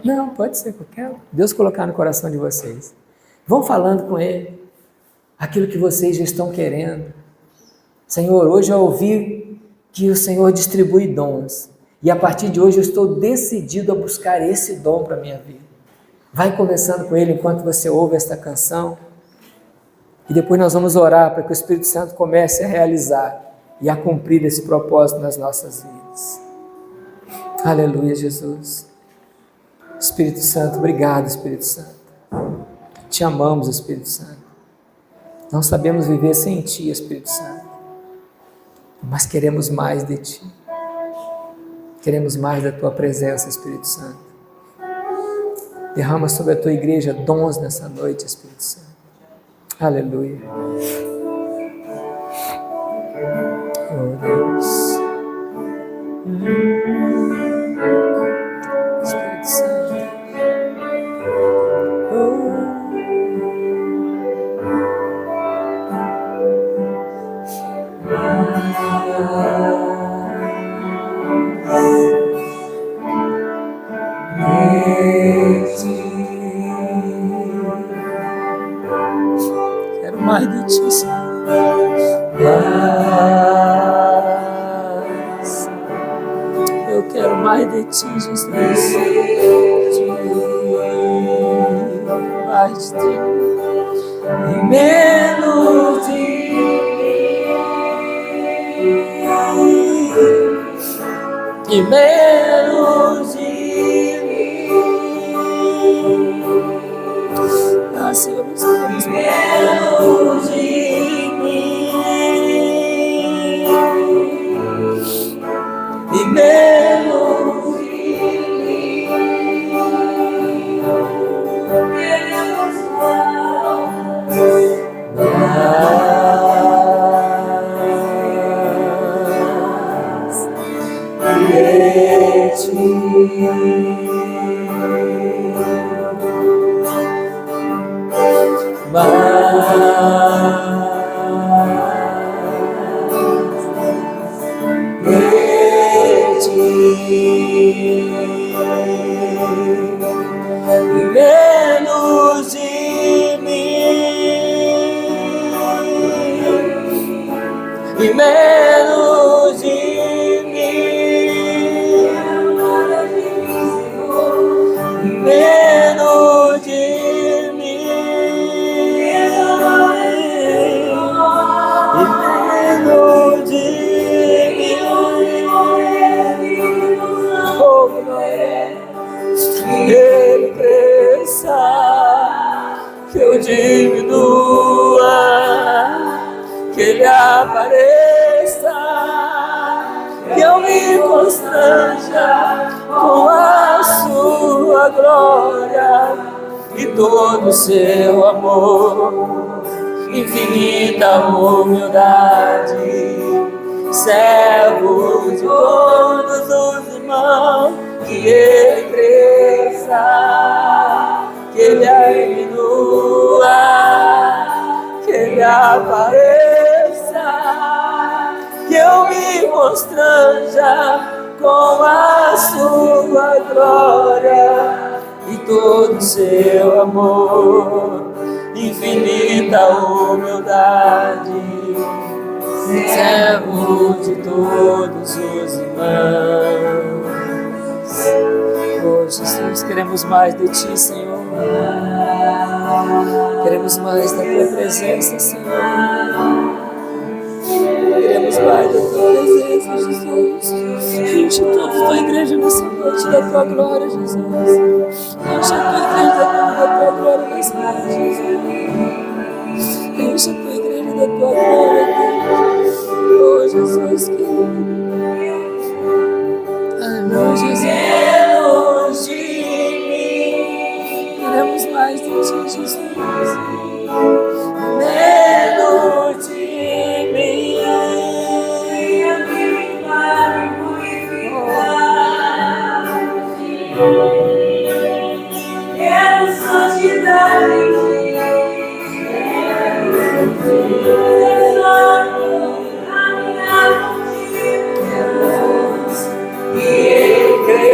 Não, pode ser qualquer. Deus colocar no coração de vocês. Vão falando com Ele. aquilo que vocês já estão querendo. Senhor, hoje eu ouvi que o Senhor distribui dons, e a partir de hoje eu estou decidido a buscar esse dom para a minha vida. Vai conversando com Ele enquanto você ouve esta canção, e depois nós vamos orar para que o Espírito Santo comece a realizar e a cumprir esse propósito nas nossas vidas. Aleluia, Jesus. Espírito Santo, obrigado, Espírito Santo. Te amamos, Espírito Santo. Não sabemos viver sem Ti, Espírito Santo, mas queremos mais de Ti. Queremos mais da Tua presença, Espírito Santo. Derrama sobre a Tua igreja dons nessa noite, Espírito Santo. Aleluia. Oh, Deus. Espírito Santo. Quero mais de Ti, Senhor. Eu quero mais de Ti, Jesus. Mais de Ti e menos de mim. E menos de mim. Ah, Senhor, nós queremos menos de mim. E menos de mim. Queremos menos de mim e menos de mim, menos de mim e menos de mim. Oh, Ele cresça, que eu diminua, que Ele apareça, que eu me constranja com a sua glória e todo o seu amor, infinita humildade, servo de todos os irmãos, que Ele cresça, que Ele diminua, que Ele apareça, que eu me constranja com a sua glória e todo o seu amor, infinita humildade, servo de todos os irmãos. Oh, Jesus, queremos mais de Ti, Senhor. Queremos mais da Tua presença, Senhor. Queremos mais da Tua presença, Jesus. Enche toda a Tua igreja nessa noite da Tua glória, Jesus. Enche a Tua igreja da Tua glória nessa noite, Jesus. Enche a Tua igreja da Tua glória, Deus. Oh, Jesus, querido. Oh, Jesus. Menos de mim. Queremos mais de Ti, Jesus. Menos de mim. Quero santidade. Que Ele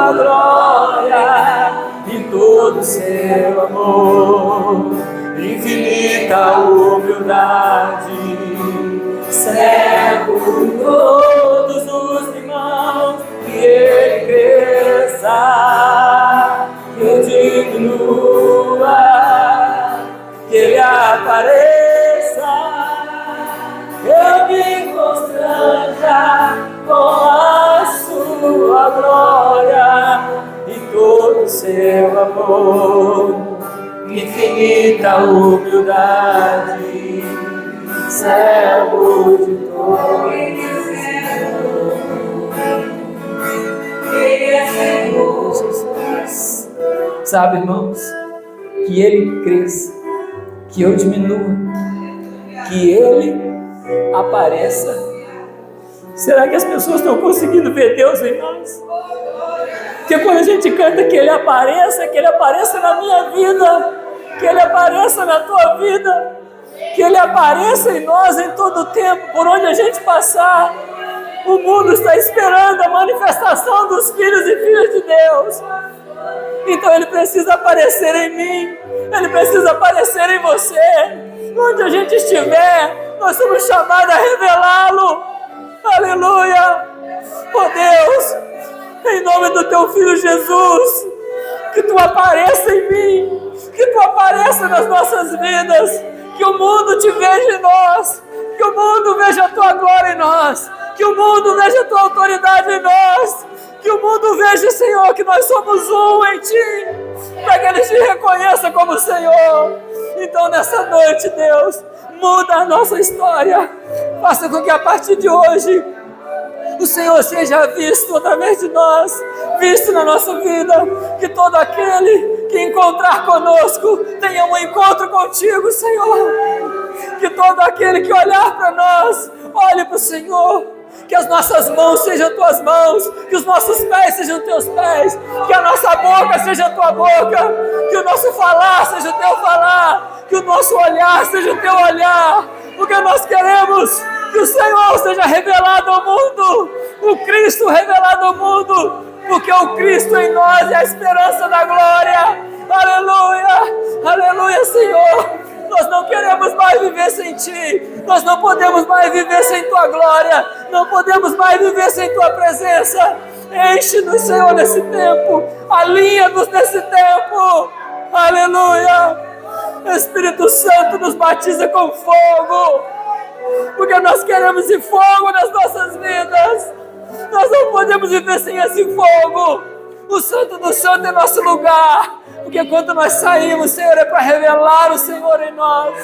sua glória e todo o seu amor, infinita humildade, cego todos os irmãos, que ele cresça, que eu diminua, que ele apareça, eu me constranja com a sua glória e todo o seu amor, infinita humildade, cego de todos os irmãos. Sabe, irmãos, que ele cresça, que eu diminua, que ele apareça. Será que as pessoas estão conseguindo ver Deus em nós? Porque quando a gente canta que ele apareça na minha vida, que ele apareça na tua vida, que ele apareça em nós em todo o tempo, por onde a gente passar. O mundo está esperando a manifestação dos filhos e filhas de Deus. Então ele precisa aparecer em mim, ele precisa aparecer em você. Onde a gente estiver, nós somos chamados a revelá-lo. Aleluia! Oh Deus, em nome do teu Filho Jesus, que tu apareça em mim, que tu apareça nas nossas vidas, que o mundo te veja em nós, que o mundo veja a tua glória em nós, que o mundo veja a tua autoridade em nós, que o mundo veja, Senhor, que nós somos um em ti, para que ele te reconheça como Senhor. Então nessa noite, Deus, muda a nossa história, faça com que a partir de hoje o Senhor seja visto através de nós, visto na nossa vida, que todo aquele que encontrar conosco tenha um encontro contigo, Senhor, que todo aquele que olhar para nós, olhe para o Senhor, que as nossas mãos sejam tuas mãos, que os nossos pés sejam teus pés, que a nossa boca seja a tua boca, que o nosso falar seja o teu falar, que o nosso olhar seja o teu olhar, porque nós queremos que o Senhor seja revelado ao mundo, o Cristo revelado ao mundo, porque o Cristo em nós é a esperança da glória. Aleluia, aleluia, Senhor. Nós não queremos mais viver sem Ti, nós não podemos mais viver sem Tua glória, não podemos mais viver sem Tua presença. Enche-nos, Senhor, nesse tempo, alinha-nos nesse tempo. Aleluia. Espírito Santo nos batiza com fogo, porque nós queremos esse fogo nas nossas vidas. Nós não podemos viver sem esse fogo. O Santo do Santo é nosso lugar, porque quando nós saímos, Senhor, é para revelar o Senhor em nós.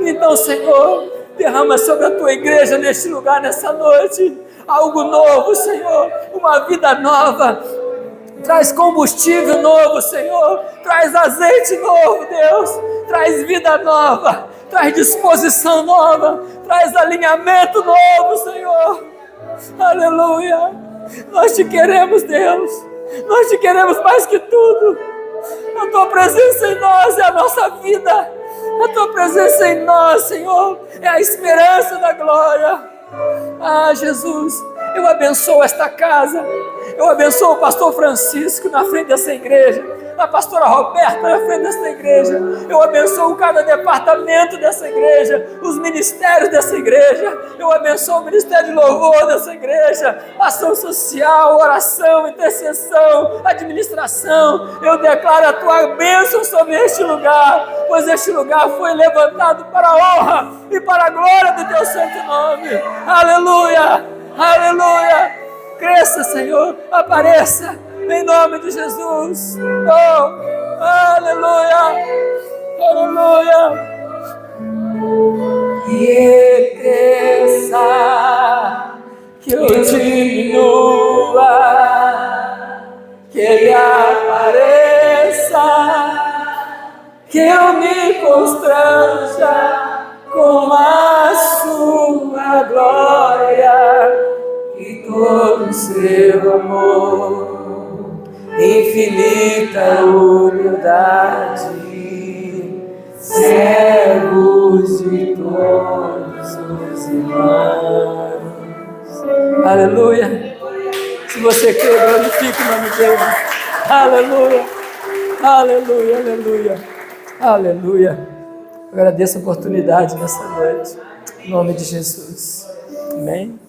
Então, Senhor, derrama sobre a Tua igreja neste lugar, nessa noite, algo novo, Senhor, uma vida nova. Traz combustível novo, Senhor, traz azeite novo, Deus, traz vida nova, traz disposição nova, traz alinhamento novo, Senhor. Aleluia. Nós te queremos, Deus, nós te queremos mais que tudo. A Tua presença em nós é a nossa vida, a Tua presença em nós, Senhor, é a esperança da glória. Ah, Jesus, eu abençoo esta casa, eu abençoo o pastor Francisco na frente dessa igreja, a pastora Roberta na frente dessa igreja, eu abençoo cada departamento dessa igreja, os ministérios dessa igreja, eu abençoo o ministério de louvor dessa igreja, ação social, oração, intercessão, administração. Eu declaro a Tua bênção sobre este lugar, pois este lugar foi levantado para a honra e para a glória do Teu santo nome. Aleluia, aleluia. Cresça, Senhor, apareça, em nome de Jesus. Oh, aleluia, aleluia. Que Ele cresça, que eu diminua, que Ele apareça, que eu me constranja com a sua glória e todo o seu amor, infinita humildade, cegos de todos os irmãos. Aleluia. Se você crê, glorifique o nome dele. Aleluia, aleluia, aleluia, aleluia. Agradeço a oportunidade nessa noite. Em nome de Jesus. Amém.